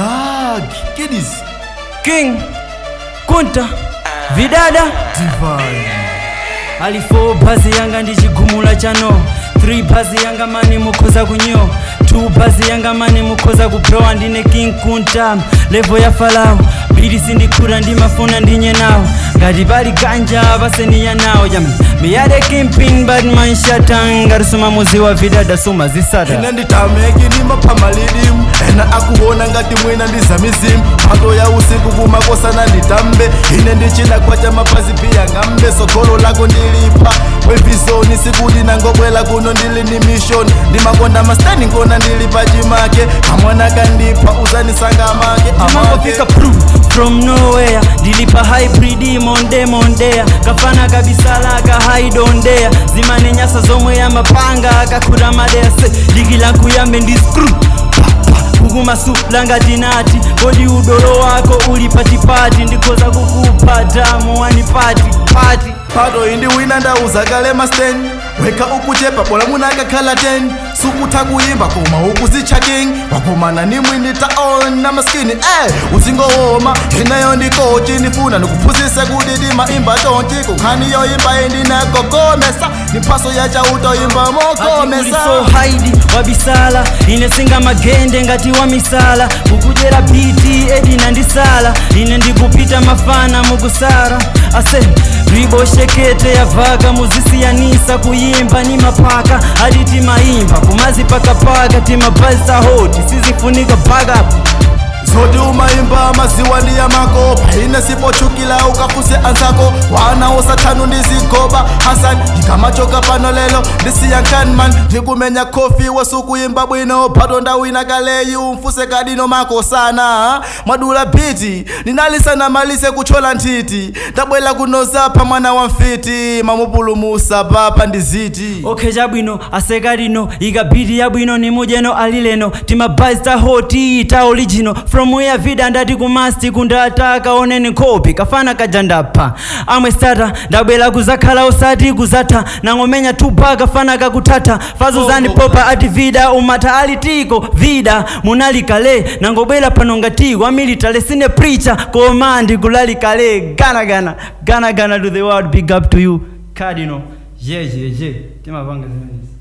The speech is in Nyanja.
Zag Kiddies King Kunta Vidada Divine Ali 4 bazi yanga ndichigumula chano 3 bazi yanga mani mukoza kunyo 2 bazi yanga mani mukoza kubrowa ndine King Kunta level ya Farao bili sindikura ndimafuna ndinye nawo ngati bali ganja baseniya nawo jam miyade kimping bad man shatanga rusuma muzi wa Vidada suma zisata ine nditameki nimaphamalidimu ena akuona ngati mwina ndizamizimu pato ya usiku kumakosana nditambe ine ndichida kwacha mapazi pia ngambe sogolo lako ndilipa wevizoni sikuti nangobwela kuno ndili ni mission ndimakonda mastani ngona ndilipa chimake kamwana kandipa uzanisanga make amangofika from nowhere ndilipa hybrid mondea kafana kabisala ka haidondea zimane nyasa zomwe ya mapanga akakura madea se ligila kuyambe ndi screw kukumasu langa tinati kodi udolo wako uli patipati ndikoza kukupata muwani pati pato indi wina ndauza kale masteni weka ukuchepa bola munaka khala 10 sukutha kuyimba koma ukuzicha king wakomana ni mwini taona maskini uzingowoma inayo ndikochi nifuna nikuphuzise kuti ndimaimba tonti kukhani yoyimba indinagokomesa nimphaso yacha utoyimba mokomesa so haidi wabisala ine singa magende ngati wa misala kukujera biti edina ndisala ine ndikupita mafana mukusara ase ribo shekete ya vaga muzisiyanisa kuyimba ni mapaka hadi timaimba kumazi paka timabalsa hoti sizifunika baga zoti umaimba maziwa ndi ya makopa ine sipochukila ukafuse anzako wana osatanu ndizigoba Hassan ndikamachoka pano lelo ndisiya kanman ndikumenya kofi wasukuyimba bwino pato ndawina kaleyu mfuse kadino makosana mwadula biti ninalisana malise kuchola ntiti ndabwela kunozapa mwana wa mfiti mamupulumusa papa ndiziti okay jabwino asekadino ikabiti yabwino ni mujeno alileno timabalsa hoti ta original from where vida ndati kumasti kundataka oneni kopi kafana kajandapa amwe stata ndabwela kuzakhala usati kuzata nangomenya tupa fana kakutata fazo zani popa ati vida umata alitiko vida munalikale nangobwela pano ngati wa military sine preacher komandi kulalikale gana to the world big up to you Cardinal yeah timapanga zimene